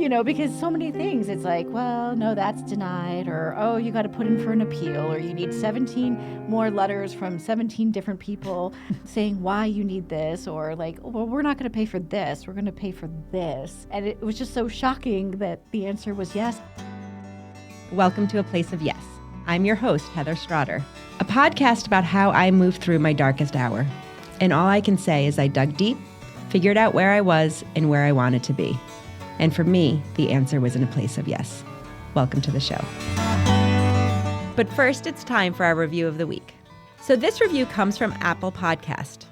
Because so many things, it's like, well, no, that's denied, or, oh, you got to put in for an appeal, or you need 17 more letters from 17 different people saying why you need this, or like, well, we're not going to pay for this, we're going to pay for this. And it was just so shocking that the answer was yes. Welcome to A Place of Yes. I'm your host, Heather Strotter, a podcast about how I moved through my darkest hour. And all I can say is I dug deep, figured out where I was and where I wanted to be. And for me, the answer was in a place of yes. Welcome to the show. But first, it's time for our review of the week. So this review comes from Apple Podcast.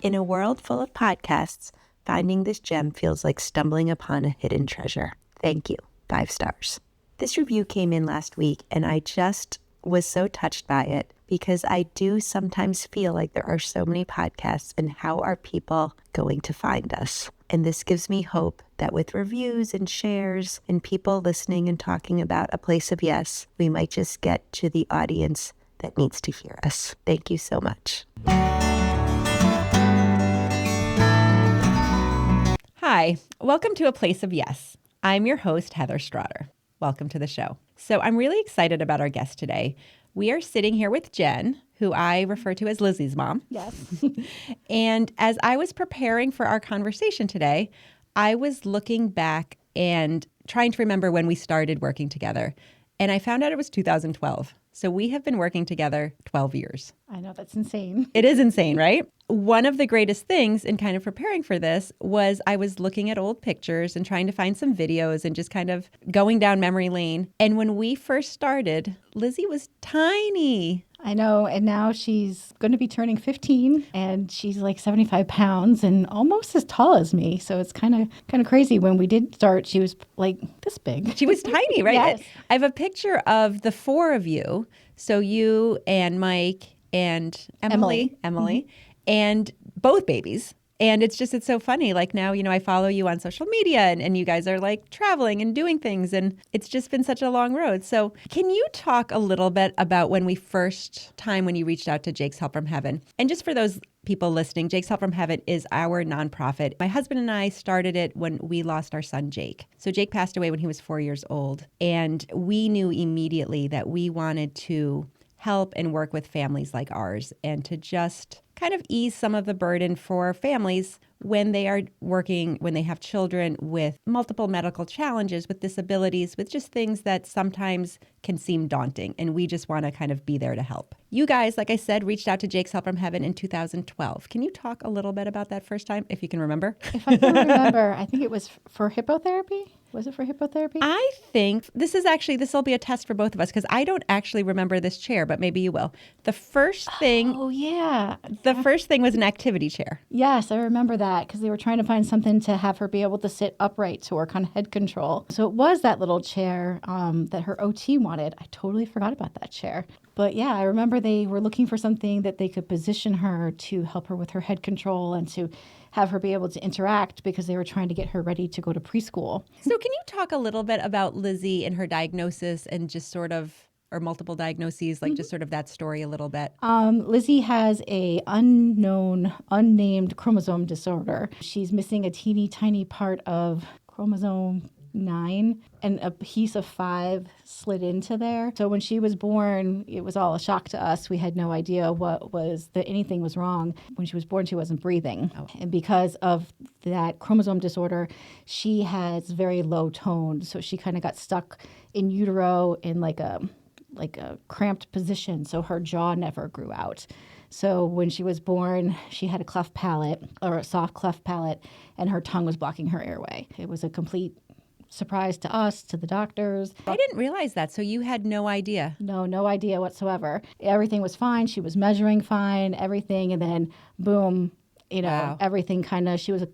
In a world full of podcasts, finding this gem feels like stumbling upon a hidden treasure. Thank you. 5 stars. This review came in last week, and I just was so touched by it because I do sometimes feel like there are so many podcasts, and how are people going to find us? And this gives me hope that with reviews and shares and people listening and talking about A Place of Yes, we might just get to the audience that needs to hear us. Thank you so much. Hi, welcome to A Place of Yes. I'm your host, Heather Strotter. Welcome to the show. So I'm really excited about our guest today. We are sitting here with Jen, who I refer to as Lizzie's mom. Yes. And as I was preparing for our conversation today, I was looking back and trying to remember when we started working together. And I found out it was 2012. So we have been working together 12 years. I know, that's insane. It is insane, right? One of the greatest things in kind of preparing for this was I was looking at old pictures and trying to find some videos and just kind of going down memory lane. And when we first started, Lizzie was tiny. I know, and now she's going to be turning 15, and she's like 75 pounds and almost as tall as me. So it's kind of crazy. When we did start, she was like this big. She was tiny, right? Yes. I have a picture of the 4 of you. So you and Mike and Emily, and both babies. And it's so funny. Like now, I follow you on social media and you guys are like traveling and doing things. And it's just been such a long road. So can you talk a little bit about when you reached out to Jake's Help from Heaven? And just for those people listening, Jake's Help from Heaven is our nonprofit. My husband and I started it when we lost our son, Jake. So Jake passed away when he was 4 years old. And we knew immediately that we wanted to help and work with families like ours and to just kind of ease some of the burden for families when they have children with multiple medical challenges, with disabilities, with just things that sometimes can seem daunting. And we just want to kind of be there to help. You guys, like I said, reached out to Jake's Help from Heaven in 2012. Can you talk a little bit about that first time, if you can remember? If I can remember, I think it was for hippotherapy. Was it for hippotherapy? I think this will be a test for both of us because I don't actually remember this chair, but maybe you will. The first thing. Oh, yeah. The first thing was an activity chair. Yes, I remember that because they were trying to find something to have her be able to sit upright to work on head control. So it was that little chair that her OT wanted. I totally forgot about that chair. But yeah, I remember they were looking for something that they could position her to help her with her head control and to have her be able to interact because they were trying to get her ready to go to preschool. So can you talk a little bit about Lizzie and her diagnosis and just sort of, or multiple diagnoses, like just sort of that story a little bit? Lizzie has a unnamed chromosome disorder. She's missing a teeny tiny part of chromosome 9 and a piece of 5 slid into there. So when she was born, it was all a shock to us. We had no idea anything was wrong. When she was born, she wasn't breathing. Oh. And because of that chromosome disorder, she has very low tone. So she kind of got stuck in utero in like a cramped position. So her jaw never grew out. So when she was born, she had a cleft palate or a soft cleft palate, and her tongue was blocking her airway. It was a complete surprise to us, to the doctors. I didn't realize that. So you had no idea? No idea whatsoever. Everything was fine. She was measuring fine, everything. And then boom, Wow. Everything she was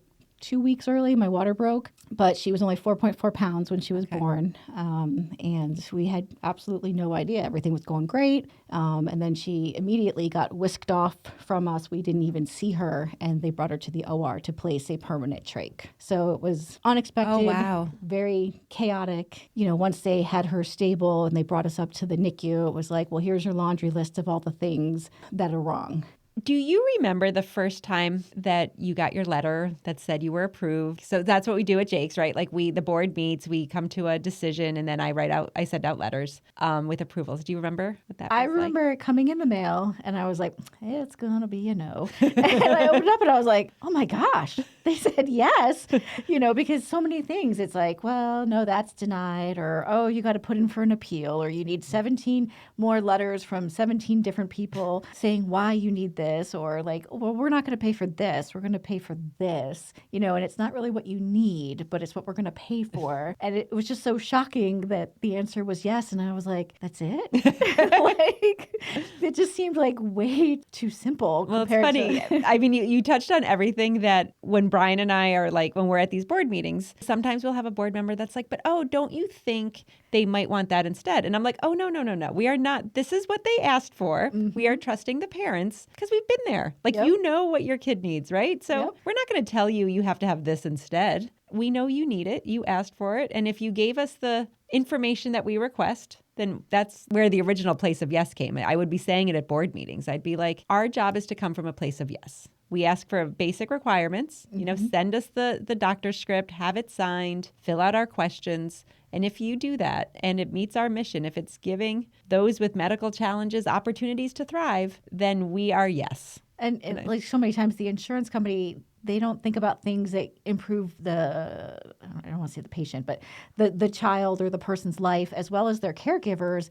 2 weeks early. My water broke, but she was only 4.4 pounds when she was born. And we had absolutely no idea. Everything was going great. And then she immediately got whisked off from us. We didn't even see her. And they brought her to the OR to place a permanent trach. So it was unexpected. Oh, wow. Very chaotic. Once they had her stable and they brought us up to the NICU, it was like, well, here's your laundry list of all the things that are wrong. Do you remember the first time that you got your letter that said you were approved? So that's what we do at Jake's, right? Like the board meets, we come to a decision, and then I send out letters with approvals. Do you remember what that I was like? remember it coming in the mail, and I was like, it's going to be a no. And I opened it up, and I was like, oh my gosh, they said yes. Because so many things, it's like, well, no, that's denied, or, oh, you got to put in for an appeal, or you need 17 more letters from 17 different people saying why you need this, or like, well, we're not going to pay for this, we're going to pay for this, and it's not really what you need, but it's what we're going to pay for. And it was just so shocking that the answer was yes. And I was like, that's it? Like, it just seemed like way too simple. Well, it's funny. I mean, you touched on everything that when Brian and I are like, when we're at these board meetings, sometimes we'll have a board member that's like, but oh, don't you think they might want that instead? And I'm like, oh, no. We are not. This is what they asked for. Mm-hmm. We are trusting the parents because we've been there. Like, you know what your kid needs, right? So we're not going to tell you have to have this instead. We know you need it. You asked for it. And if you gave us the information that we request, then that's where the original place of yes came. I would be saying it at board meetings. I'd be like, our job is to come from a place of yes. We ask for basic requirements, send us the doctor's script, have it signed, fill out our questions. And if you do that and it meets our mission, if it's giving those with medical challenges opportunities to thrive, then we are yes. And like so many times the insurance company, they don't think about things that improve I don't want to say the patient, but the child or the person's life, as well as their caregivers,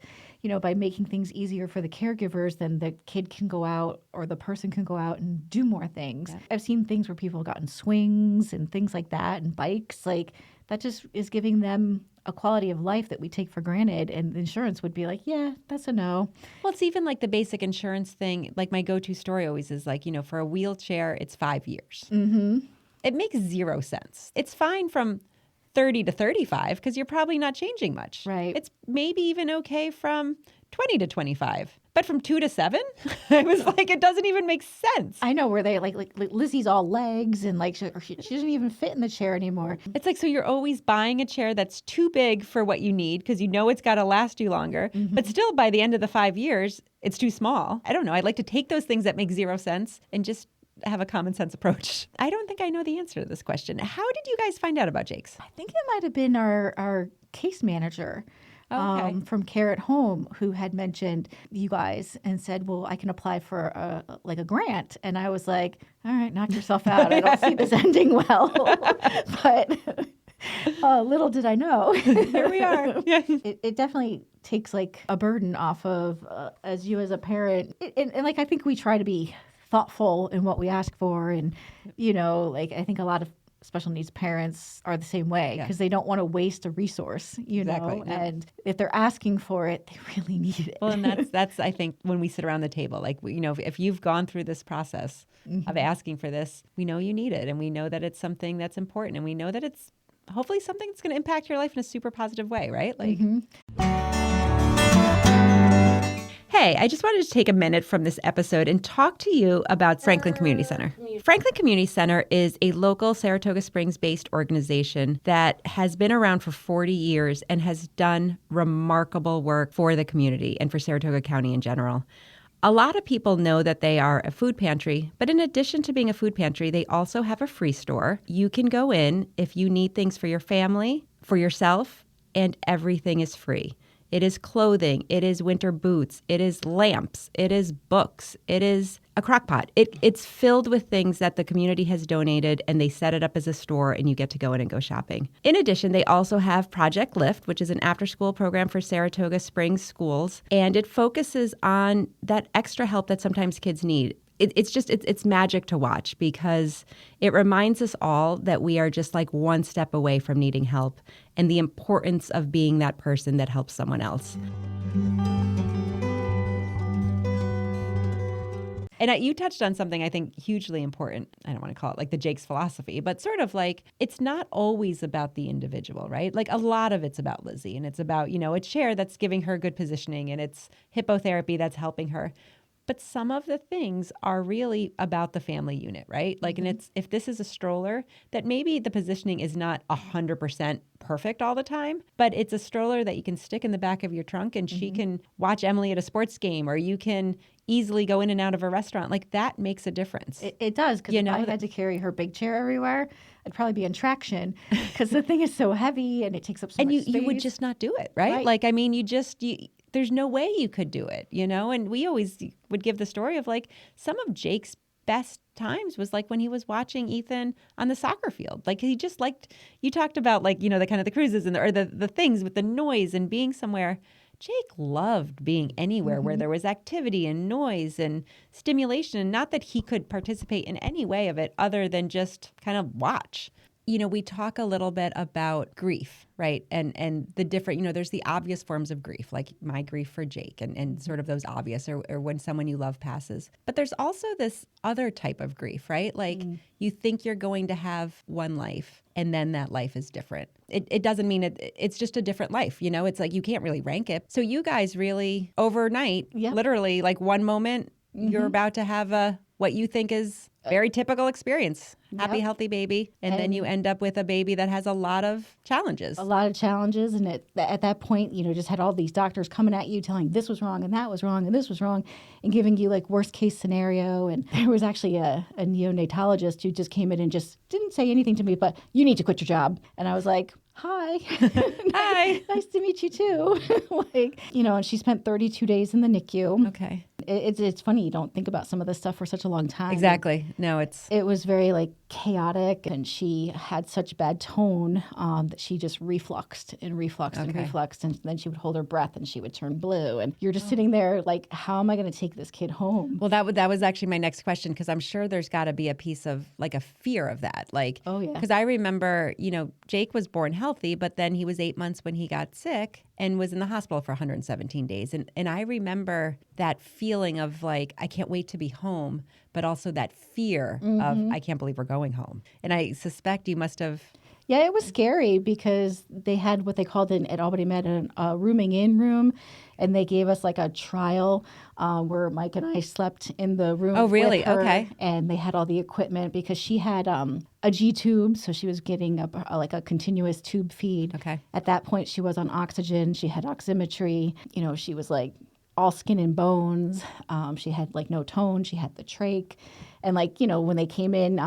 by making things easier for the caregivers, then the kid can go out or the person can go out and do more things. Yeah. I've seen things where people have gotten swings and things like that and bikes. Like, that just is giving them a quality of life that we take for granted. And the insurance would be like, yeah, that's a no. Well, it's even like the basic insurance thing. Like, my go-to story always is like, for a wheelchair, it's 5 years. Mm-hmm. It makes zero sense. It's fine from 30 to 35 because you're probably not changing much. Right. It's maybe even okay from 20 to 25. But from 2 to 7, I was like, it doesn't even make sense. I know, where they like Lizzie's all legs and like she doesn't even fit in the chair anymore. It's like, so you're always buying a chair that's too big for what you need because it's got to last you longer. Mm-hmm. But still, by the end of the 5 years, it's too small. I don't know. I'd like to take those things that make zero sense and just have a common sense approach. I don't think I know the answer to this question. How did you guys find out about Jake's? I think it might have been our case manager. From Care at Home, who had mentioned you guys and said, well, I can apply for a grant. And I was like, all right, knock yourself out. I don't see this ending well. But little did I know. Here we are. It definitely takes like a burden off of as a parent. And like, I think we try to be thoughtful in what we ask for. And, like, I think a lot of special needs parents are the same way because they don't want to waste a resource, Exactly. And if they're asking for it, they really need it. Well, and that's I think when we sit around the table, like, if you've gone through this process of asking for this, we know you need it, and we know that it's something that's important, and we know that it's hopefully something that's going to impact your life in a super positive way, right? Like. Hey, I just wanted to take a minute from this episode and talk to you about Franklin Community Center. Franklin Community Center is a local Saratoga Springs-based organization that has been around for 40 years and has done remarkable work for the community and for Saratoga County in general. A lot of people know that they are a food pantry, but in addition to being a food pantry, they also have a free store. You can go in if you need things for your family, for yourself, and everything is free. It is clothing, it is winter boots, it is lamps, it is books, it is a crock pot. It's filled with things that the community has donated, and they set it up as a store, and you get to go in and go shopping. In addition, they also have Project Lift, which is an after-school program for Saratoga Springs schools, and it focuses on that extra help that sometimes kids need. It's magic to watch because it reminds us all that we are just like one step away from needing help and the importance of being that person that helps someone else. And you touched on something I think hugely important. I don't want to call it like the Jake's philosophy, but sort of like it's not always about the individual, right? Like a lot of it's about Lizzie, and it's about, a chair that's giving her good positioning, and it's hippotherapy that's helping her. But some of the things are really about the family unit, right? Like, and it's, if this is a stroller, that maybe the positioning is not 100% perfect all the time, but it's a stroller that you can stick in the back of your trunk and she can watch Emily at a sports game, or you can easily go in and out of a restaurant. Like, that makes a difference. It does, because if I had to carry her big chair everywhere, I'd probably be in traction, because the thing is so heavy and it takes up so much space. You would just not do it, right? Like, I mean, there's no way you could do it, And we always would give the story of like some of Jake's best times was like when he was watching Ethan on the soccer field. Like, he just liked, you talked about like, the kind of the cruises and the things with the noise and being somewhere. Jake loved being anywhere where there was activity and noise and stimulation. Not that he could participate in any way of it other than just kind of watch. We talk a little bit about grief, right? And the different, there's the obvious forms of grief, like my grief for Jake and sort of those obvious, or when someone you love passes. But there's also this other type of grief, right? Like you think you're going to have one life and then that life is different. It doesn't mean it's just a different life, It's like you can't really rank it. So you guys really overnight, literally like one moment, you're about to have what you think is very typical experience. Happy, healthy baby. And then you end up with a baby that has a lot of challenges. And at that point, just had all these doctors coming at you telling this was wrong and that was wrong and this was wrong, and giving you like worst case scenario. And there was actually a neonatologist who just came in and just didn't say anything to me, but you need to quit your job. And I was like, hi. Hi. Nice to meet you too. And she spent 32 days in the NICU. Okay. It's funny, you don't think about some of this stuff for such a long time. Exactly. No, it was very like chaotic, and she had such bad tone that she just refluxed and refluxed, and then she would hold her breath and she would turn blue, and you're just sitting there like, how am I going to take this kid home? Well, that was actually my next question, because I'm sure there's got to be a piece of like a fear of that, like, oh yeah, because I remember Jake was born healthy, but then he was 8 months when he got sick and was in the hospital for 117 days. And I remember that feeling of like, I can't wait to be home, but also that fear of, I can't believe we're going home. And I suspect you must have. Yeah, it was scary, because they had what they called at Albany Med a rooming in room, and they gave us like a trial where Mike and I slept in the room. Oh, really? With her, okay. And they had all the equipment, because she had a G tube, so she was getting like a continuous tube feed. Okay. At that point, she was on oxygen. She had oximetry. She was like all skin and bones. She had like no tone. She had the trach. And like, when they came in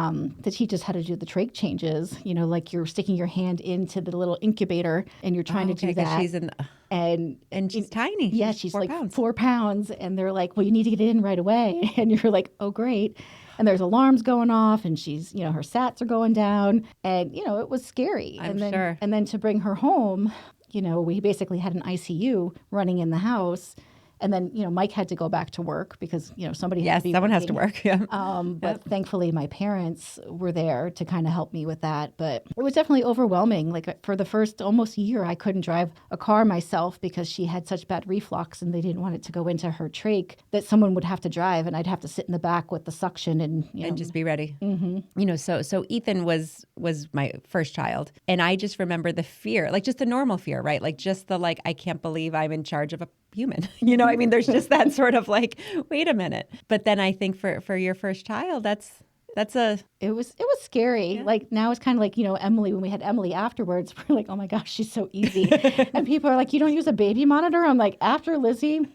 to teach us how to do the trach changes, like you're sticking your hand into the little incubator and you're trying to do that. She's and she's tiny. Yeah, she's 4 like pounds. 4 pounds. And they're like, well, you need to get it in right away. And you're like, oh, great. And there's alarms going off, and she's, her sats are going down. And, it was scary. I'm sure. And then to bring her home, we basically had an ICU running in the house. And then, Mike had to go back to work because, somebody had to be someone working. has to work. Yeah. But thankfully, my parents were there to kind of help me with that. But it was definitely overwhelming. Like for the first almost year, I couldn't drive a car myself because she had such bad reflux, and they didn't want it to go into her trach, that someone would have to drive, and I'd have to sit in the back with the suction and just be ready. Mm-hmm. So Ethan was my first child, and I just remember the fear, like just the normal fear, right? Like just the like, I can't believe I'm in charge of a human. I mean, there's just that sort of like, wait a minute. But then I think for your first child, it was scary. Yeah. Like now it's kind of like, Emily, when we had Emily afterwards, we're like, oh my gosh, she's so easy. And people are like, you don't use a baby monitor? I'm like, after Lizzie,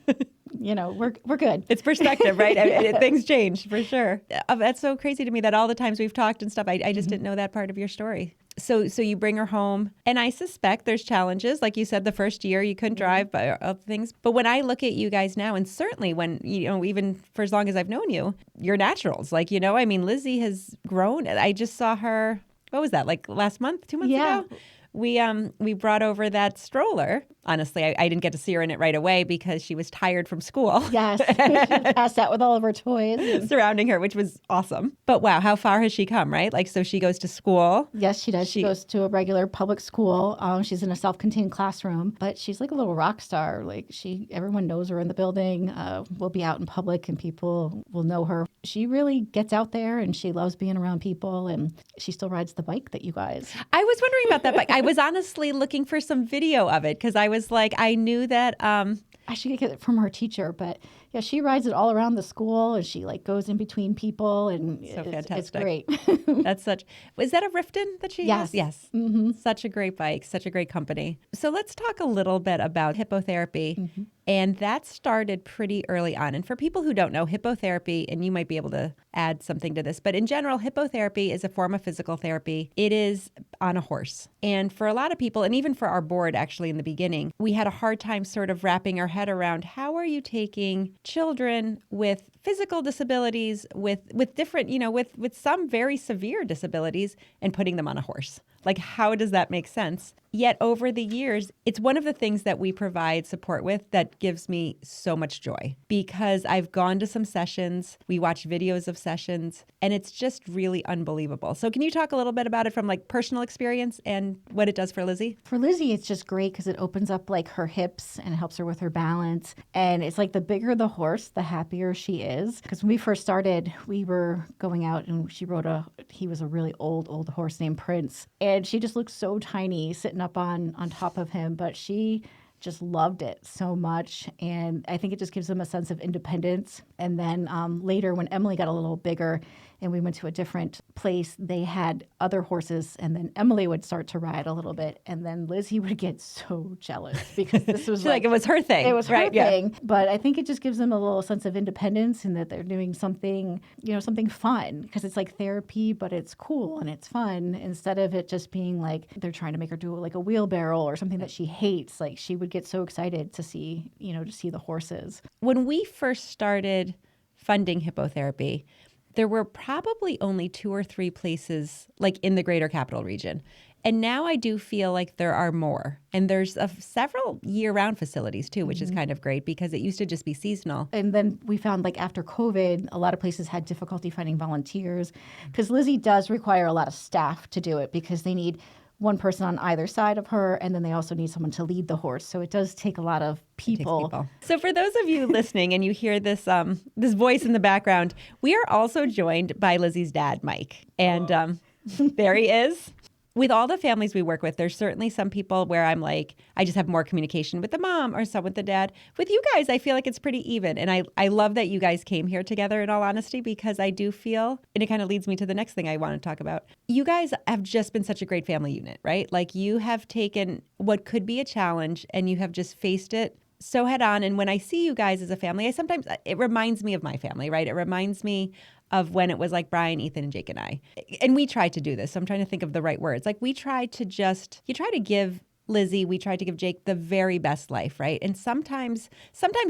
we're good. It's perspective, right? Yes. Things change for sure. That's so crazy to me that all the times we've talked and stuff, I just didn't know that part of your story. So you bring her home, and I suspect there's challenges. Like you said, the first year you couldn't drive, but other things. But when I look at you guys now, and certainly when, even for as long as I've known you, you're naturals. Like, I mean, Lizzie has grown. I just saw her, what was that, like last month, 2 months ago? We brought over that stroller. Honestly, I didn't get to see her in it right away because she was tired from school. Yes, she passed out with all of her toys surrounding her, which was awesome. But wow, how far has she come, right? Like, so she goes to school. Yes, she does. She goes to a regular public school. She's in a self-contained classroom, but she's like a little rock star. Like everyone knows her in the building. We'll be out in public and people will know her. She really gets out there and she loves being around people, and she still rides the bike that you guys. I was wondering about that bike. I was honestly looking for some video of it because I was like, I knew that. I should get it from her teacher, but Yeah, she rides it all around the school, and she like goes in between people, and So it's fantastic. great. That's such. Is that a Riften that she has? Yes. Yes. Such a great bike, such a great company. So let's talk a little bit about hippotherapy. And that started pretty early on. And for people who don't know, hippotherapy, and you might be able to add something to this, but in general, hippotherapy is a form of physical therapy. It is on a horse. And for a lot of people, and even for our board actually in the beginning, we had a hard time sort of wrapping our head around how are you taking children with physical disabilities, with different, with some very severe disabilities and putting them on a horse. Like, how does that make sense? Yet over the years, it's one of the things that we provide support with that gives me so much joy because I've gone to some sessions, we watch videos of sessions, and it's just really unbelievable. So can you talk a little bit about it from like personal experience and what it does for Lizzie? For Lizzie, it's just great because it opens up like her hips and helps her with her balance. And it's like the bigger the horse, the happier she is. Because when we first started, we were going out and he was a really old horse named Prince. And she just looked so tiny sitting up on top of him. But she just loved it so much. And I think it just gives them a sense of independence. And then later when Emily got a little bigger and we went to a different place, they had other horses. And then Emily would start to ride a little bit. And then Lizzie would get so jealous because this was like it was her thing. It was right? her thing. But I think it just gives them a little sense of independence and that they're doing something, something fun because it's like therapy, but it's cool and it's fun instead of it just being like they're trying to make her do like a wheelbarrow or something that she hates. Like she would get so excited to see, to see the horses. When we first started funding hippotherapy, there were probably only 2 or 3 places like in the greater capital region. And now I do feel like there are more. And there's several year-round facilities too, which is kind of great because it used to just be seasonal. And then we found like after COVID, a lot of places had difficulty finding volunteers because Lizzie does require a lot of staff to do it because they need one person on either side of her, and then they also need someone to lead the horse. So it does take a lot of people. So for those of you listening and you hear this this voice in the background, we are also joined by Lizzie's dad, Mike. And there he is. With all the families we work with, there's certainly some people where I'm like, I just have more communication with the mom or some with the dad. With you guys, I feel like it's pretty even. And I love that you guys came here together in all honesty, because I do feel, and it kind of leads me to the next thing I want to talk about. You guys have just been such a great family unit, right? Like you have taken what could be a challenge and you have just faced it so head on. And when I see you guys as a family, it reminds me of my family, right? It reminds me of when it was like Brian, Ethan, and Jake and I. And we tried to do this. So I'm trying to think of the right words. Like you try to give Lizzie, we tried to give Jake the very best life, right? And sometimes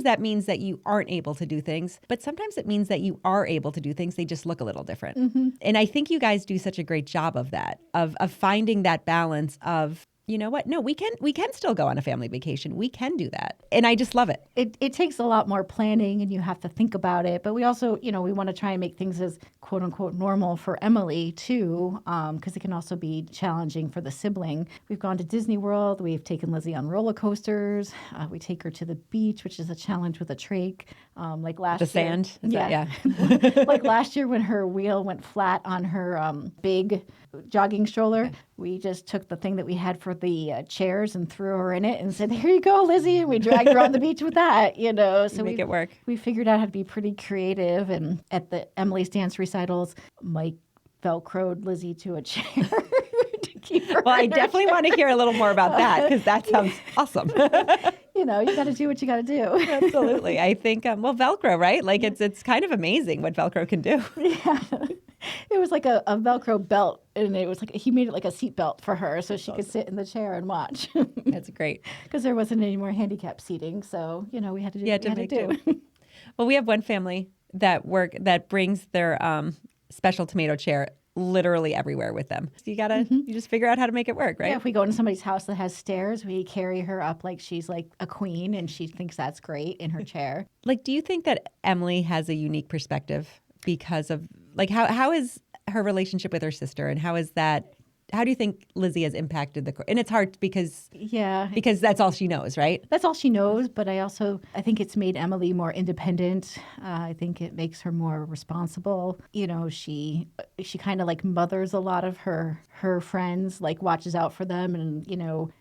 that means that you aren't able to do things, but sometimes it means that you are able to do things. They just look a little different. And I think you guys do such a great job of that, of finding that balance of, you know what? No, we can still go on a family vacation. We can do that. And I just love it. It takes a lot more planning and you have to think about it. But we also, we want to try and make things as quote unquote normal for Emily too, because it can also be challenging for the sibling. We've gone to Disney World. We've taken Lizzie on roller coasters. We take her to the beach, which is a challenge with a trach. Like last year. The sand? Yeah. Like last year when her wheel went flat on her big jogging stroller, we just took the thing that we had for the chairs and threw her in it and said, "Here you go, Lizzie." And we dragged her on the beach with that, So make it work. We figured out how to be pretty creative. And at the Emily's dance recitals, Mike Velcroed Lizzie to a chair. to keep her I definitely want to hear a little more about that because that sounds awesome. You got to do what you got to do. Absolutely. I think, Velcro, right? Like it's kind of amazing what Velcro can do. Yeah. It was like a Velcro belt, and it was like he made it like a seat belt for her so she could sit in the chair and watch. That's great. Because there wasn't any more handicap seating, so we had to do what we had to do. Well, we have one family that brings their special tomato chair literally everywhere with them. So you just figure out how to make it work, right? Yeah, if we go into somebody's house that has stairs, we carry her up like she's like a queen, and she thinks that's great in her chair. Like, do you think that Emily has a unique perspective because of like how is her relationship with her sister, and how do you think Lizzie has impacted and it's hard because that's all she knows, right? That's all she knows, but I think it's made Emily more independent. I think it makes her more responsible. She kind of like mothers a lot of her her friends, like watches out for them. And,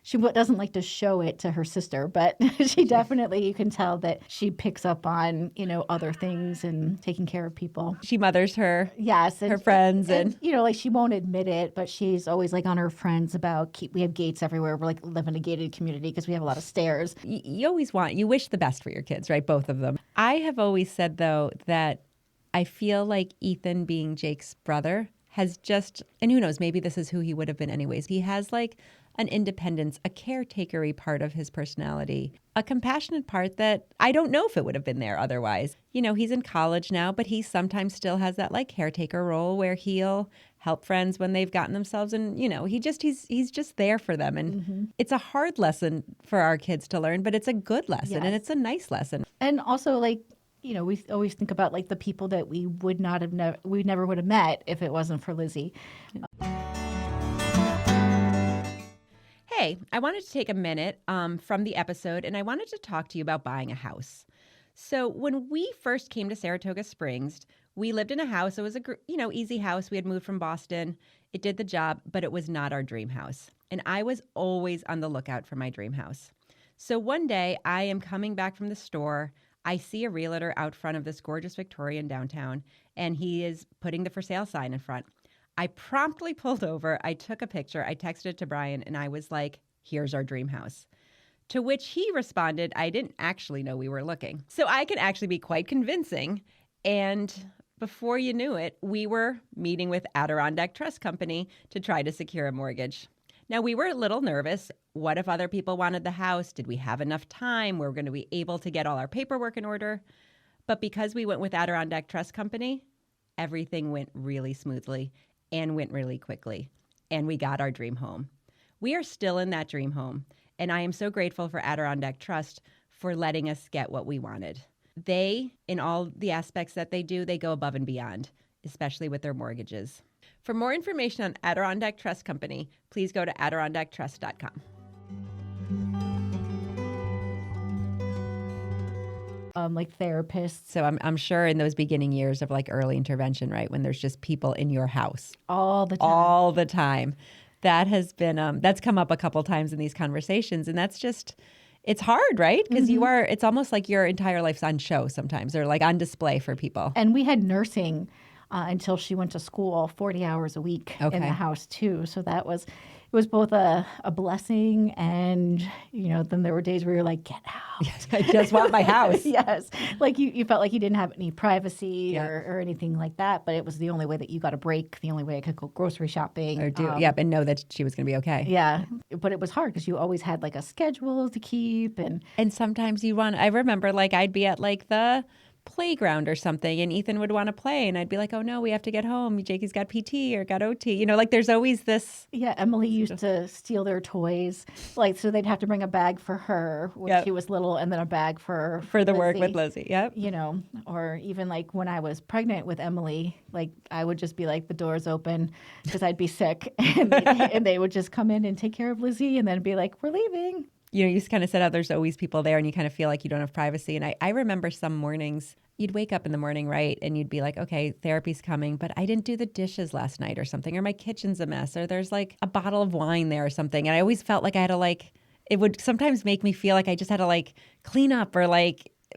she doesn't like to show it to her sister, but she definitely, you can tell that she picks up on, other things and taking care of people. She mothers her. Yes. Her friends. And like she won't admit it, but she's always like on her friends about we have gates everywhere. We're like live in a gated community because we have a lot of stairs. You always you wish the best for your kids, right? Both of them. I have always said, though, that I feel like Ethan being Jake's brother has just, and who knows, maybe this is who he would have been anyways. He has like an independence, a caretaker-y part of his personality, a compassionate part that I don't know if it would have been there otherwise. He's in college now, but he sometimes still has that like caretaker role where he'll help friends when they've gotten themselves, and he's just there for them. And it's a hard lesson for our kids to learn, but it's a good lesson. Yes. And it's a nice lesson. And also like, we always think about like the people that we would not have we never would have met if it wasn't for Lizzie. Hey, I wanted to take a minute from the episode, and I wanted to talk to you about buying a house. So when we first came to Saratoga Springs, we lived in a house. It was a easy house. We had moved from Boston. It did the job, but it was not our dream house. And I was always on the lookout for my dream house. So one day I am coming back from the store. I see a realtor out front of this gorgeous Victorian downtown, and he is putting the for sale sign in front. I promptly pulled over. I took a picture. I texted it to Brian, and I was like, here's our dream house. To which he responded, I didn't actually know we were looking. So I can actually be quite convincing. And before you knew it, we were meeting with Adirondack Trust Company to try to secure a mortgage. Now, we were a little nervous. What if other people wanted the house? Did we have enough time? Were we going to be able to get all our paperwork in order? But because we went with Adirondack Trust Company, everything went really smoothly and went really quickly. And we got our dream home. We are still in that dream home. And I am so grateful for Adirondack Trust for letting us get what we wanted. They, in all the aspects that they do, they go above and beyond, especially with their mortgages. For more information on Adirondack Trust Company, please go to adirondacktrust.com. Like therapists. So I'm sure in those beginning years of like early intervention, right, when there's just people in your house. All the time. All the time. That has been, that's come up a couple times in these conversations. And that's just, it's hard, right? Because it's almost like your entire life's on show sometimes, or like on display for people. And we had nursing until she went to school 40 hours a week in the house too. So it was both a blessing and, then there were days where you're like, get out. Yes, I just want my house. Yes. Like you felt like you didn't have any privacy or anything like that, but it was the only way that you got a break, the only way I could go grocery shopping. Or and know that she was going to be okay. Yeah. But it was hard because you always had like a schedule to keep. And sometimes I remember like I'd be at like the playground or something and Ethan would want to play and I'd be like, oh no, we have to get home. Jakey's got PT or got OT. Like there's always this. Yeah, Emily used to steal their toys. Like, so they'd have to bring a bag for her when she was little and then a bag for the Lizzie, work with Lizzie. Yep. Or even like when I was pregnant with Emily, like I would just be like, the door's open because I'd be sick and they would just come in and take care of Lizzie and then be like, we're leaving. You kind of said how there's always people there and you kind of feel like you don't have privacy. And I remember some mornings, you'd wake up in the morning, right? And you'd be like, okay, therapy's coming, but I didn't do the dishes last night or something, or my kitchen's a mess, or there's like a bottle of wine there or something. And I always felt like I had to it would sometimes make me feel like I just had to clean up or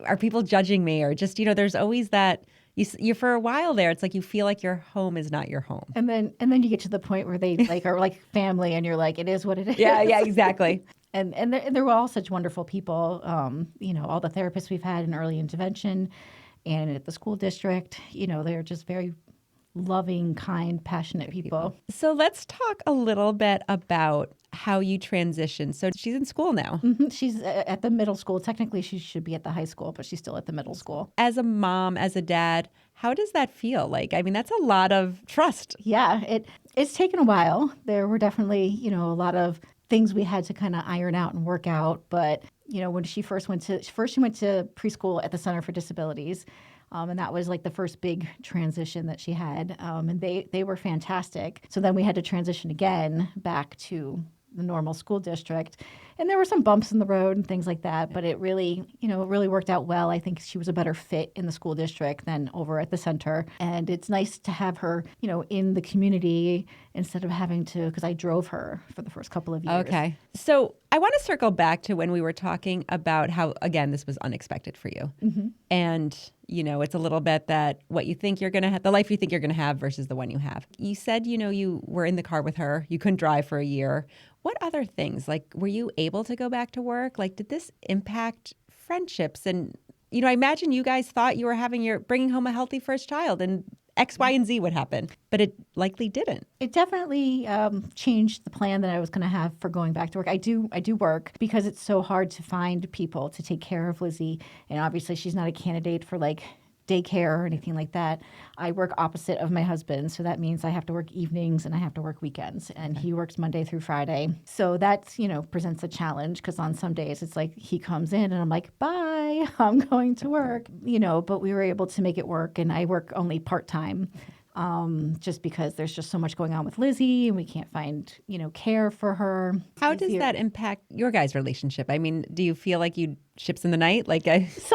are people judging me? Or just, there's always that. You're for a while there, it's like you feel like your home is not your home. And then you get to the point where they are like family and you're like, it is what it is. Yeah, exactly. And they were all such wonderful people. All the therapists we've had in early intervention and at the school district, they're just very loving, kind, passionate people. So let's talk a little bit about how you transitioned. So she's in school now. Mm-hmm. She's at the middle school. Technically, she should be at the high school, but she's still at the middle school. As a mom, as a dad, how does that feel? Like, I mean, that's a lot of trust. Yeah, it's taken a while. There were definitely, a lot of things we had to kind of iron out and work out. But, when she went to preschool at the Center for Disabilities. And that was like the first big transition that she had. And they were fantastic. So then we had to transition again back to the normal school district. And there were some bumps in the road and things like that, but it really, it really worked out well. I think she was a better fit in the school district than over at the center. And it's nice to have her, in the community instead of having to, because I drove her for the first couple of years. Okay. So I want to circle back to when we were talking about how, again, this was unexpected for you. Mm-hmm. And, it's a little bit that what you think you're going to have, the life you think you're going to have versus the one you have. You said, you were in the car with her. You couldn't drive for a year. What other things? Like, were you able to go back to work? Like, did this impact friendships? And, I imagine you guys thought you were bringing home a healthy first child and X, Y, and Z would happen, but it likely didn't. It definitely changed the plan that I was going to have for going back to work. I do work because it's so hard to find people to take care of Lizzie. And obviously she's not a candidate for like daycare or anything like that. I work opposite of my husband. So that means I have to work evenings and I have to work weekends. And he works Monday through Friday. So that's, presents a challenge because on some days it's like he comes in and I'm like, bye, I'm going to work, but we were able to make it work. And I work only part-time. Just because there's just so much going on with Lizzie and we can't find, care for her. How does that impact your guys' relationship? I mean, do you feel like you ships in the night?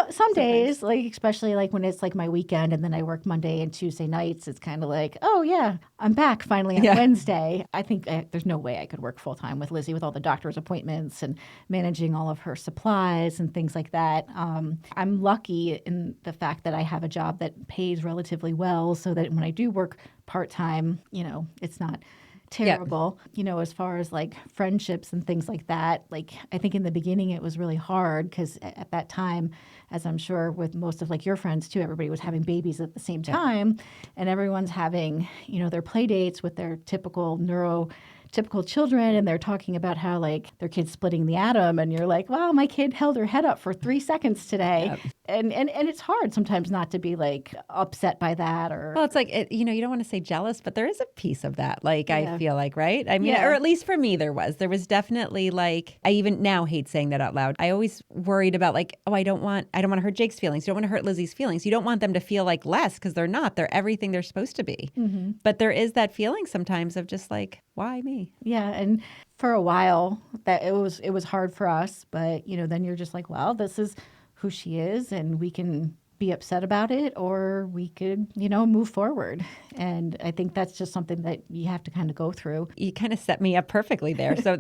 Some days, like especially like when it's like my weekend and then I work Monday and Tuesday nights, it's kind of like, oh yeah, I'm back finally on Wednesday. I think there's no way I could work full time with Lizzie with all the doctor's appointments and managing all of her supplies and things like that. I'm lucky in the fact that I have a job that pays relatively well, so that when I do work part time, it's not terrible. As far as like friendships and things like that, like I think in the beginning it was really hard because at that time, as I'm sure with most of like your friends too, everybody was having babies at the same time and everyone's having, their play dates with their typical neurotypical children, and they're talking about how like their kid's splitting the atom and you're like, wow, my kid held her head up for 3 seconds today. Yep. And it's hard sometimes not to be like upset by that or. Well, it's like, you don't want to say jealous, but there is a piece of that. Like, I feel like, right? I mean, or at least for me, there was definitely like, I even now hate saying that out loud. I always worried about like, oh, I don't want to hurt Jake's feelings. You don't want to hurt Lizzie's feelings. You don't want them to feel like less because they're not. They're everything they're supposed to be. Mm-hmm. But there is that feeling sometimes of just like, why me? Yeah. And for a while that it was hard for us, but then you're just like, well, this is who she is and we can be upset about it or we could, move forward. And I think that's just something that you have to kind of go through. You kind of set me up perfectly there. So,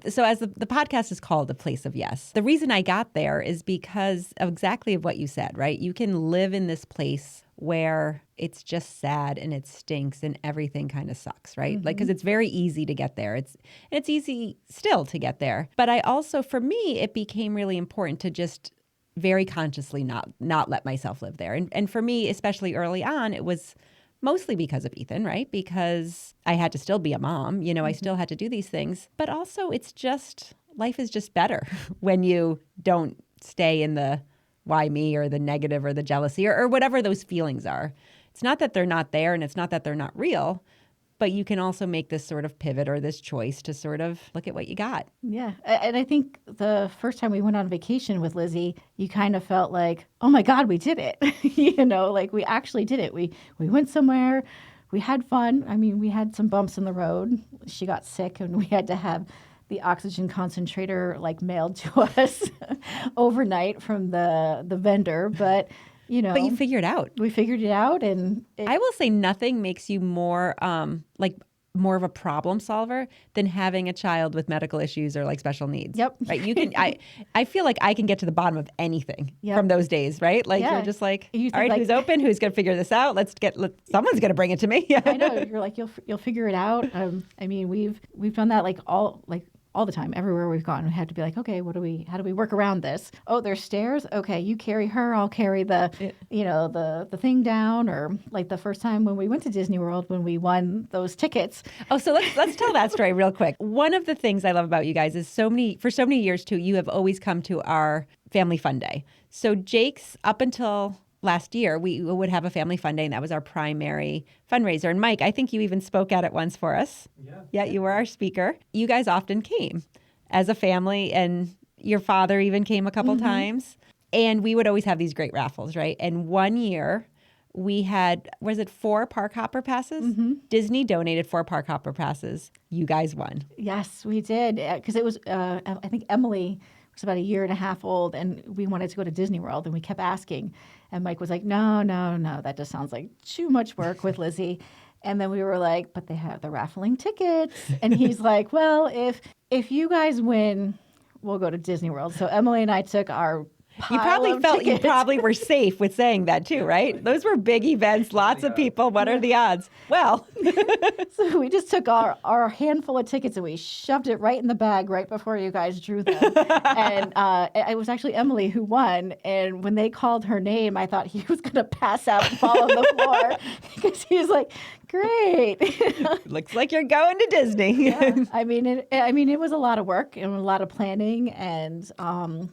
so as the podcast is called A Place of Yes, the reason I got there is because of exactly of what you said, right? You can live in this place where it's just sad and it stinks and everything kind of sucks, right? Mm-hmm. Like, because it's very easy to get there. It's easy still to get there. But I also, for me, it became really important to just very consciously not let myself live there. And for me, especially early on, it was mostly because of Ethan, right? Because I had to still be a mom, mm-hmm. I still had to do these things. But also it's just, life is just better when you don't stay in the why me or the negative or the jealousy or whatever those feelings are. It's not that they're not there and it's not that they're not real, but you can also make this sort of pivot or this choice to sort of look at what you got. Yeah. And I think the first time we went on vacation with Lizzie, you kind of felt like, oh my God, we did it. Like we actually did it. We went somewhere, we had fun. I mean, we had some bumps in the road. She got sick and we had to have the oxygen concentrator like mailed to us overnight from the vendor. But But you figured it out. We figured it out, and I will say nothing makes you more more of a problem solver than having a child with medical issues or like special needs. Yep. Right. You can. I feel like I can get to the bottom of anything from those days. Right. Like you're just like, all right, like, who's open? Who's going to figure this out? Someone's going to bring it to me. I know. You're like you'll figure it out. I mean, we've done that all the time, everywhere we've gone. We had to be like, okay, how do we work around this? Oh, there's stairs. Okay, you carry her. I'll carry the thing down. Or like the first time when we went to Disney World, when we won those tickets. Oh, so let's tell that story real quick. One of the things I love about you guys is for so many years too, you have always come to our family fun day. So Jake's up until last year, we would have a family fun day, and that was our primary fundraiser. And Mike, I think you even spoke at it once for us. Yeah, you were our speaker. You guys often came as a family, and your father even came a couple times. And we would always have these great raffles, right? And one year, we had, was it 4 park hopper passes? Disney donated 4 park hopper passes. You guys won. Yes, we did. Because it was, I think Emily was about a year and a half old, and we wanted to go to Disney World, and we kept asking. And Mike was like, no, that just sounds like too much work with Lizzie. And then we were like, but they have the raffling tickets. And he's like, well, if you guys win, we'll go to Disney World. So Emily and I took our You probably felt tickets. you probably were safe with saying that too, right? Those were big events, lots of people. What are the odds? Well, So we just took our handful of tickets and we shoved it right in the bag right before you guys drew them. And it was actually Emily who won. And when they called her name, I thought he was going to pass out and fall on the floor because he was like, great. looks like you're going to Disney. Yeah. I mean, it was a lot of work and a lot of planning. And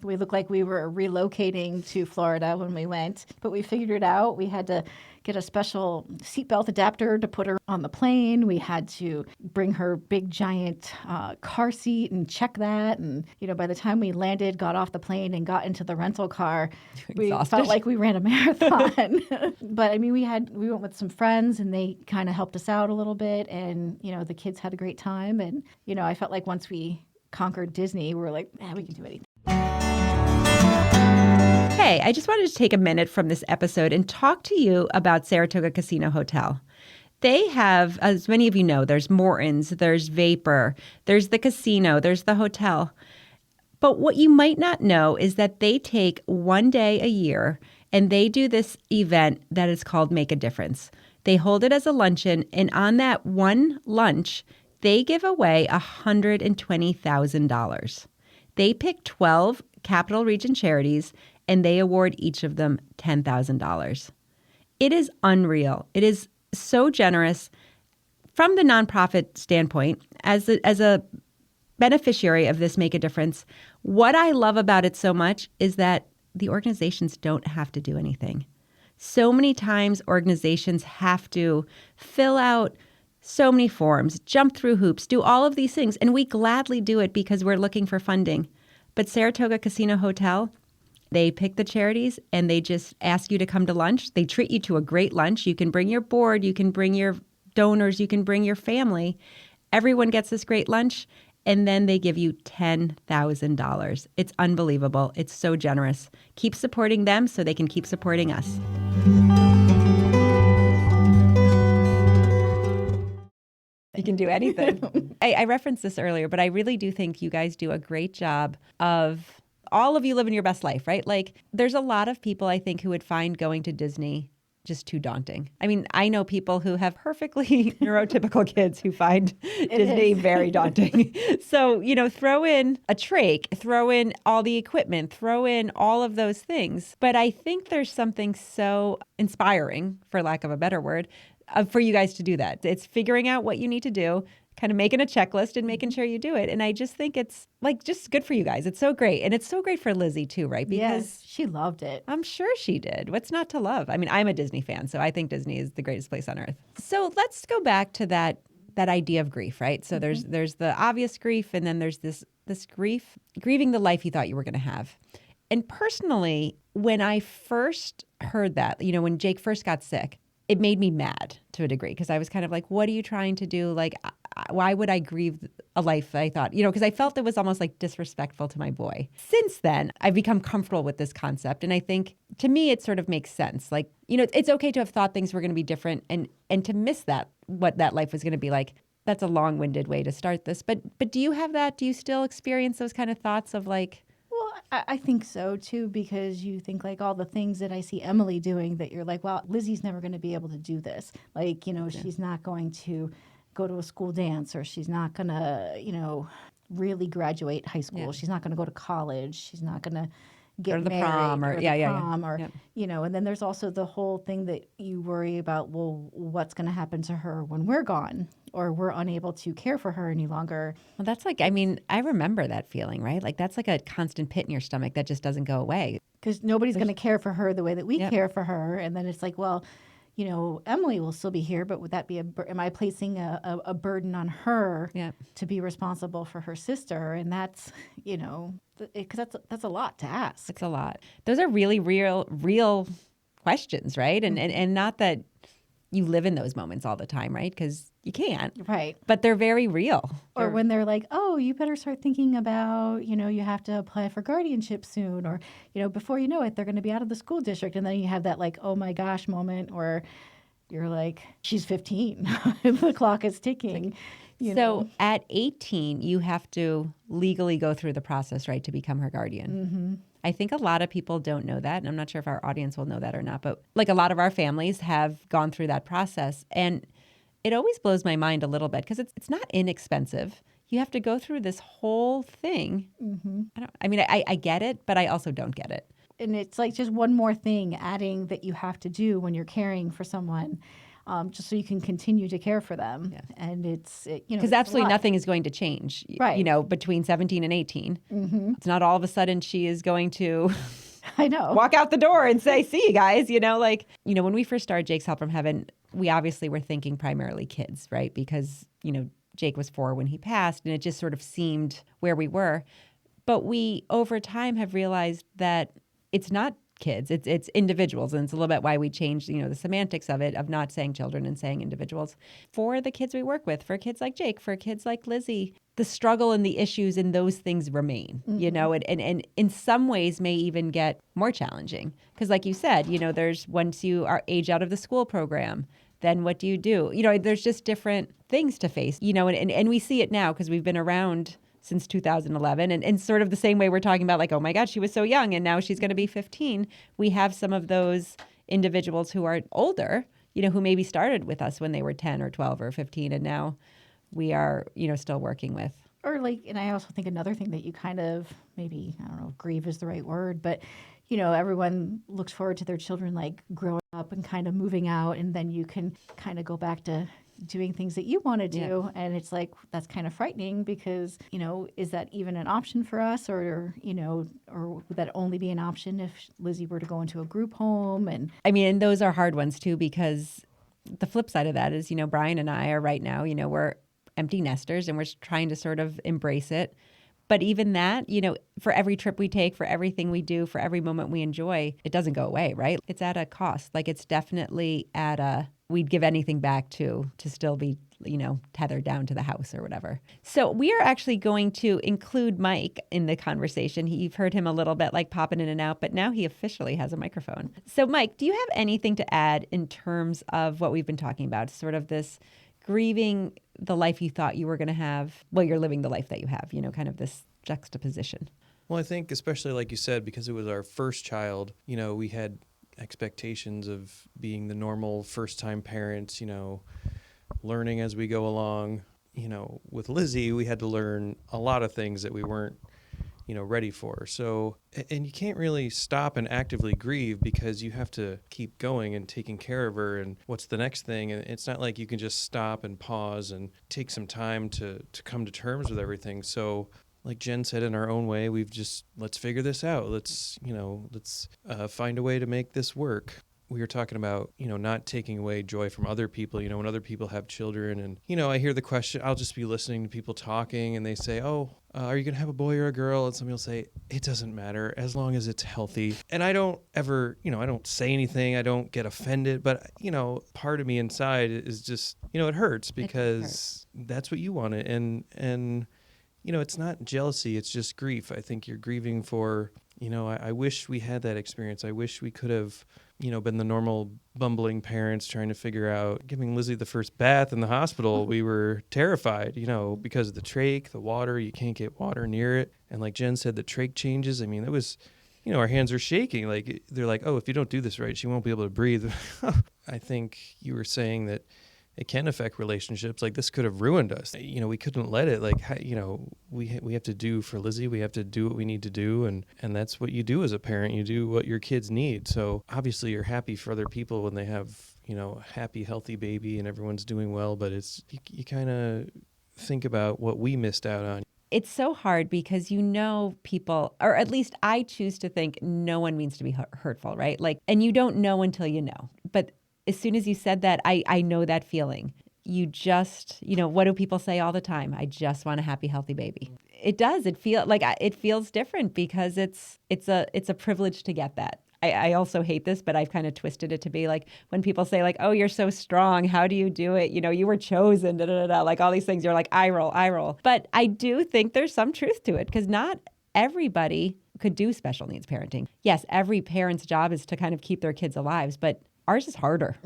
we looked like we were relocating to Florida when we went. But we figured it out. We had to get a special seatbelt adapter to put her on the plane. We had to bring her big giant car seat and check that. And, by the time we landed, got off the plane and got into the rental car, we felt like we ran a marathon. But I mean, we went with some friends and they kind of helped us out a little bit. And, the kids had a great time. And, I felt like once we conquered Disney, we were like, we can do anything. Hey, I just wanted to take a minute from this episode and talk to you about Saratoga Casino Hotel. They have, as many of you know, there's Morton's, there's Vapor, there's the casino, there's the hotel. But what you might not know is that they take one day a year and they do this event that is called Make a Difference. They hold it as a luncheon, and on that one lunch, they give away $120,000. They pick 12 Capital Region charities, and they award each of them $10,000. It is unreal. It is so generous. From the nonprofit standpoint, as a beneficiary of this Make a Difference, what I love about it so much is that the organizations don't have to do anything. So many times organizations have to fill out so many forms, jump through hoops, do all of these things, and we gladly do it because we're looking for funding. But Saratoga Casino Hotel, they pick the charities and they just ask you to come to lunch. They treat you to a great lunch. You can bring your board, you can bring your donors, you can bring your family. Everyone gets this great lunch, and then they give you $10,000. It's unbelievable. It's so generous. Keep supporting them so they can keep supporting us. You can do anything. I referenced this earlier, but I really do think you guys do a great job of all of you living your best life, right? Like, there's a lot of people, I think, who would find going to Disney just too daunting. I mean, I know people who have perfectly neurotypical kids who find Disney very daunting. So, throw in a trach, throw in all the equipment, throw in all of those things. But I think there's something so inspiring, for lack of a better word, for you guys to do that. It's figuring out what you need to do, kind of making a checklist and making sure you do it. And I just think it's just good for you guys. It's so great. And it's so great for Lizzie too, right? Because yes, she loved it. I'm sure she did. What's not to love? I mean, I'm a Disney fan, so I think Disney is the greatest place on earth. So let's go back to that idea of grief, right? So there's the obvious grief, and then there's this grieving the life you thought you were going to have. And personally, when I first heard that, when Jake first got sick, it made me mad to a degree, because I was kind of like, what are you trying to do? Like, why would I grieve a life that I thought, because I felt it was almost like disrespectful to my boy. Since then, I've become comfortable with this concept. And I think, to me, it sort of makes sense. Like, it's okay to have thought things were going to be different and to miss that, what that life was going to be like. That's a long-winded way to start this. But do you have that? Do you still experience those kind of thoughts of like, I think so, too, because you think like all the things that I see Emily doing that you're like, well, Lizzie's never going to be able to do this. Like, she's not going to go to a school dance, or she's not going to, really graduate high school. Yeah. She's not going to go to college. She's not going to get the married prom or and then there's also the whole thing that you worry about, well, what's going to happen to her when we're gone, or we're unable to care for her any longer. Well, that's like, I mean, I remember that feeling, right? Like, that's like a constant pit in your stomach that just doesn't go away. Because nobody's going to care for her the way that we care for her. And then it's like, well, Emily will still be here, but would that be am I placing a burden on her to be responsible for her sister? And that's, because that's a lot to ask. It's a lot. Those are really real questions, right? And not that you live in those moments all the time, right? Because you can't. Right. But they're very real. Or when they're like, oh, you better start thinking about, you have to apply for guardianship soon. Or, before you know it, they're going to be out of the school district. And then you have that like, oh my gosh moment where you're like, she's 15. The clock is ticking. So at 18, you have to legally go through the process, right, to become her guardian. Mm-hmm. I think a lot of people don't know that, and I'm not sure if our audience will know that or not, but like a lot of our families have gone through that process. And it always blows my mind a little bit because it's not inexpensive. You have to go through this whole thing. Mm-hmm. I get it, but I also don't get it. And it's like just one more thing adding that you have to do when you're caring for someone, just so you can continue to care for them. Yeah. And it's because absolutely nothing is going to change, right, between 17 and 18. Mm-hmm. It's not all of a sudden she is going to I know, walk out the door and say, see you guys, when we first started Jake's Help from Heaven, we obviously were thinking primarily kids, right? Because, Jake was 4 when he passed and it just sort of seemed where we were. But we, over time, have realized that it's not kids, it's individuals. And it's a little bit why we changed, the semantics of it, of not saying children and saying individuals. For the kids we work with, for kids like Jake, for kids like Lizzie, the struggle and the issues and those things remain, and in some ways may even get more challenging. Because like you said, there's once you are age out of the school program, then what do you do? There's just different things to face, and we see it now because we've been around since 2011. And sort of the same way we're talking about like, oh my God, she was so young and now she's going to be 15. We have some of those individuals who are older, who maybe started with us when they were 10 or 12 or 15. And now we are, still working with. Or like, and I also think another thing that you kind of maybe, I don't know if grieve is the right word, but everyone looks forward to their children like growing up and kind of moving out, and then you can kind of go back to doing things that you want to do. Yeah. And it's like, that's kind of frightening because, is that even an option for us, or would that only be an option if Lizzie were to go into a group home? And those are hard ones too, because the flip side of that is, Brian and I are right now, we're empty nesters and we're trying to sort of embrace it. But even that, for every trip we take, for everything we do, for every moment we enjoy, it doesn't go away, right? It's at a cost. Like it's definitely we'd give anything back to still be, tethered down to the house or whatever. So we are actually going to include Mike in the conversation. You've heard him a little bit like popping in and out, but now he officially has a microphone. So Mike, do you have anything to add in terms of what we've been talking about? Sort of this grieving the life you thought you were going to have while you're living the life that you have, kind of this juxtaposition. Well, I think especially like you said, because it was our first child, we had expectations of being the normal first-time parents, learning as we go along. With Lizzie, we had to learn a lot of things that we weren't, ready for. So, and you can't really stop and actively grieve because you have to keep going and taking care of her and what's the next thing. And it's not like you can just stop and pause and take some time to come to terms with everything. So like Jen said, in our own way, let's figure this out. Let's find a way to make this work. We were talking about, not taking away joy from other people, when other people have children. And, I hear the question, I'll just be listening to people talking and they say, oh, are you going to have a boy or a girl? And somebody will say, it doesn't matter as long as it's healthy. And I don't ever, I don't say anything. I don't get offended. But, part of me inside is just, it hurts because that's what you wanted. And it's not jealousy. It's just grief. I think you're grieving for, I wish we had that experience. I wish we could have, been the normal bumbling parents trying to figure out giving Lizzie the first bath in the hospital. We were terrified, because of the trach, the water, you can't get water near it. And like Jen said, the trach changes. I mean, it was, our hands are shaking. Like, they're like, oh, if you don't do this right, she won't be able to breathe. I think you were saying that it can affect relationships. Like this could have ruined us. We couldn't let it. Like, we have to do for Lizzie. We have to do what we need to do, and that's what you do as a parent. You do what your kids need. So obviously, you're happy for other people when they have a happy, healthy baby and everyone's doing well. But it's you kind of think about what we missed out on. It's so hard because people, or at least I choose to think no one means to be hurtful, right? Like, and you don't know until you know. But as soon as you said that, I know that feeling. You just, what do people say all the time? I just want a happy, healthy baby. It does. It feels different because it's a privilege to get that. I also hate this, but I've kind of twisted it to be like when people say like, oh, you're so strong. How do you do it? You know, you were chosen, da, da, da, da. Like all these things, you're like, I roll, I roll. But I do think there's some truth to it because not everybody could do special needs parenting. Yes, every parent's job is to kind of keep their kids alive, but ours is harder.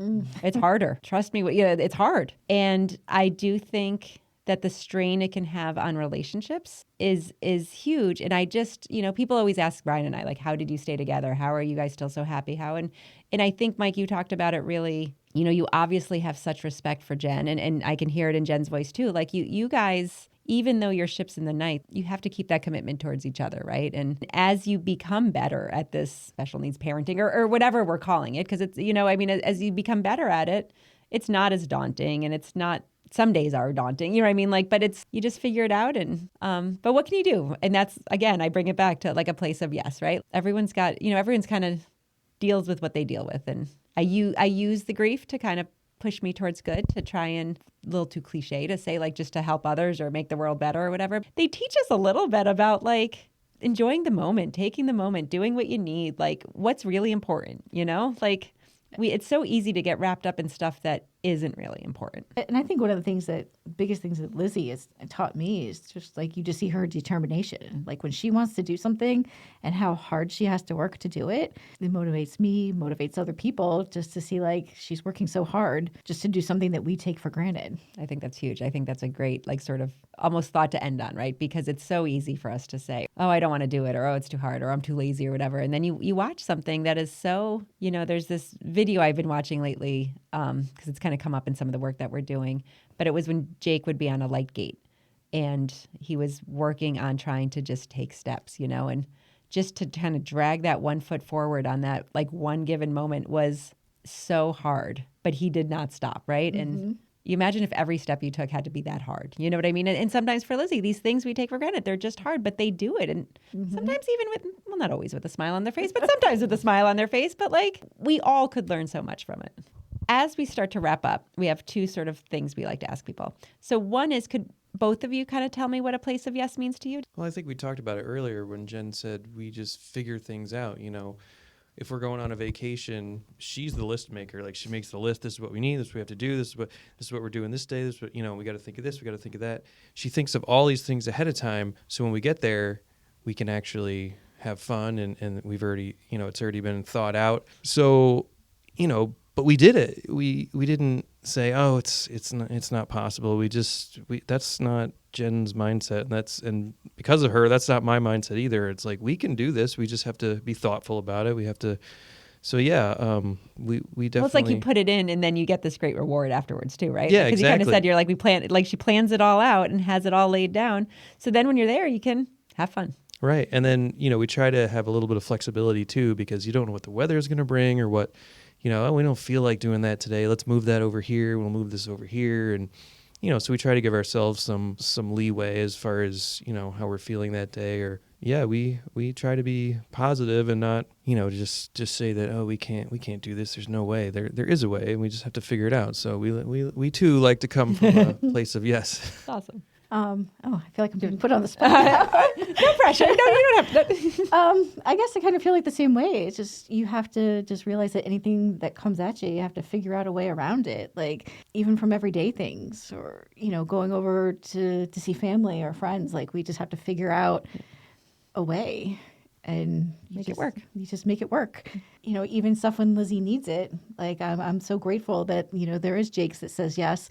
It's harder. Trust me, it's hard. And I do think that the strain it can have on relationships is huge. And I just, people always ask Brian and I, like, how did you stay together? How are you guys still so happy? And I think, Mike, you talked about it really, you obviously have such respect for Jen, and I can hear it in Jen's voice too. Like you guys, even though you're ships in the night, you have to keep that commitment towards each other, right? And as you become better at this special needs parenting or whatever we're calling it, because it's, as you become better at it, it's not as daunting, and it's not, some days are daunting, you know what I mean? Like, but it's, you just figure it out, and, but what can you do? And that's, again, I bring it back to like a place of yes, right? Everyone's got, everyone's kind of deals with what they deal with. And I use the grief to kind of push me towards good, to try and, a little too cliche to say like just to help others or make the world better or whatever. They teach us a little bit about like enjoying the moment, taking the moment, doing what you need, like what's really important, like it's so easy to get wrapped up in stuff that isn't really important. And I think one of the biggest things that Lizzie has taught me is just like you just see her determination. Like when she wants to do something and how hard she has to work to do it, it motivates me, motivates other people just to see like she's working so hard just to do something that we take for granted. I think that's huge. I think that's a great like sort of almost thought to end on, right? Because it's so easy for us to say, oh, I don't want to do it, or oh, it's too hard, or I'm too lazy or whatever. And then you watch something that is so, there's this video I've been watching lately because it's kind of come up in some of the work that we're doing. But it was when Jake would be on a light gate and he was working on trying to just take steps, and just to kind of drag that 1 foot forward on that like one given moment was so hard, but he did not stop, right? Mm-hmm. And you imagine if every step you took had to be that hard, you know what I mean? And sometimes for Lizzie, these things we take for granted, they're just hard, but they do it. And sometimes even with, well, not always with a smile on their face, but sometimes with a smile on their face, but like we all could learn so much from it. As we start to wrap up, we have two sort of things we like to ask people. So one is, could both of you kind of tell me what a place of yes means to you? Well, I think we talked about it earlier when Jen said we just figure things out, If we're going on a vacation, she's the list maker. Like she makes the list. This is what we need. This is what we have to do. This is what we're doing this day. This is what, we got to think of this. We got to think of that. She thinks of all these things ahead of time. So when we get there, we can actually have fun and we've already, it's already been thought out. So, but we did it. We didn't say, oh, it's not possible. That's not Jen's mindset, and because of her, that's not my mindset either. It's like we can do this. We just have to be thoughtful about it. We have to. So yeah, we definitely. Well, it's like you put it in, and then you get this great reward afterwards too, right? Yeah, because exactly. you kind of said you're like we plan, like she plans it all out and has it all laid down. So then when you're there, you can have fun. Right, and then we try to have a little bit of flexibility too, because you don't know what the weather is going to bring or what. Oh, we don't feel like doing that today. Let's move that over here. We'll move this over here. And, so we try to give ourselves some leeway as far as, how we're feeling that day. Or, yeah, we try to be positive and not, just say that, oh, we can't do this. There's no way. There is a way, and we just have to figure it out. So we too like to come from a place of yes. That's awesome. I feel like I'm being put on the spot. No pressure. No, you don't have to. I guess I kind of feel like the same way. It's just you have to just realize that anything that comes at you have to figure out a way around it. Like even from everyday things, or going over to see family or friends. Like we just have to figure out a way and make it work. You just make it work. Even stuff when Lizzie needs it. Like I'm so grateful that there is Jake's that says yes,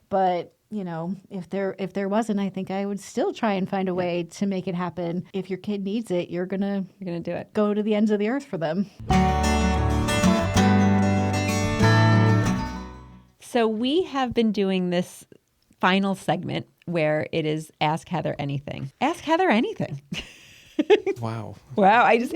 but. If there wasn't, I think I would still try and find a way to make it happen. If your kid needs it, you're gonna do it. Go to the ends of the earth for them. So we have been doing this final segment where it is Ask Heather Anything. Ask Heather anything. Wow. I just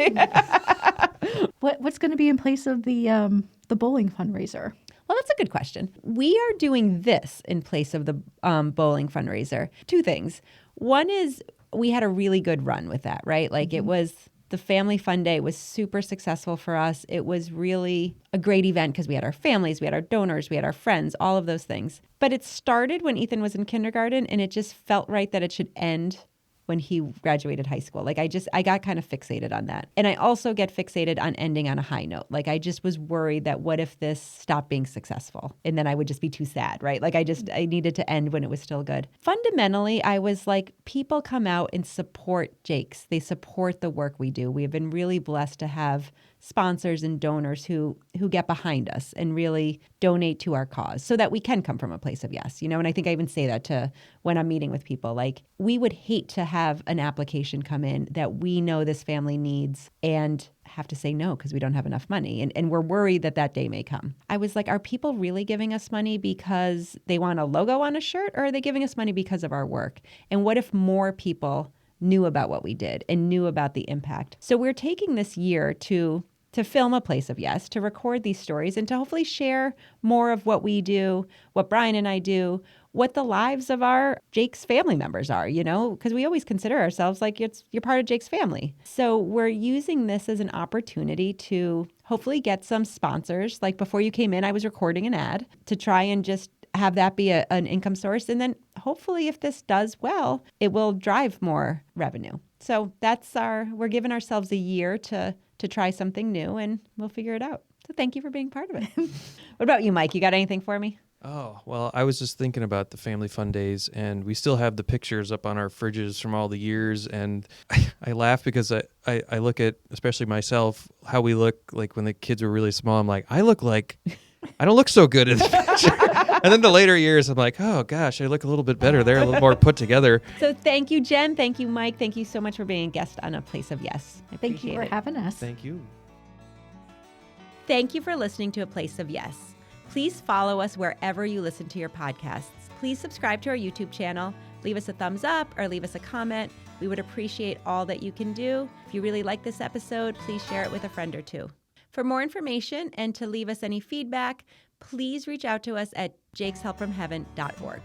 What's going to be in place of the bowling fundraiser? Well, that's a good question. We are doing this in place of the bowling fundraiser. Two things. One is we had a really good run with that, right? Like it was the family fun day was super successful for us. It was really a great event because we had our families, we had our donors, we had our friends, all of those things. But it started when Ethan was in kindergarten, and it just felt right that it should end when he graduated high school. Like I got kind of fixated on that. And I also get fixated on ending on a high note. Like I just was worried that what if this stopped being successful? And then I would just be too sad, right? Like I needed to end when it was still good. Fundamentally, I was like, people come out and support Jake's. They support the work we do. We have been really blessed to have sponsors and donors who get behind us and really donate to our cause so that we can come from a place of yes, and I think I even say that to when I'm meeting with people, like we would hate to have an application come in that we know this family needs and have to say no because we don't have enough money. And we're worried that day may come. I was like, are people really giving us money because they want a logo on a shirt, or are they giving us money because of our work? And what if more people knew about what we did and knew about the impact? So we're taking this year to film A Place of Yes, to record these stories and to hopefully share more of what we do, what Brian and I do, what the lives of our Jake's family members are, because we always consider ourselves like you're part of Jake's family. So we're using this as an opportunity to hopefully get some sponsors. Like before you came in, I was recording an ad to try and just have that be an income source. And then hopefully if this does well, it will drive more revenue. So we're giving ourselves a year to try something new, and we'll figure it out. So thank you for being part of it. What about you, Mike? You got anything for me? Oh, well, I was just thinking about the family fun days, and we still have the pictures up on our fridges from all the years. And I laugh because I look at, especially myself, how we look like when the kids were really small. I'm like, I don't look so good in the picture. And then the later years, I'm like, oh gosh, I look a little bit better. They're a little more put together. So thank you, Jen. Thank you, Mike. Thank you so much for being a guest on A Place of Yes. I Thank you for having us. Thank you. Thank you for listening to A Place of Yes. Please follow us wherever you listen to your podcasts. Please subscribe to our YouTube channel. Leave us a thumbs up or leave us a comment. We would appreciate all that you can do. If you really like this episode, please share it with a friend or two. For more information and to leave us any feedback, please reach out to us at jakeshelpfromheaven.org.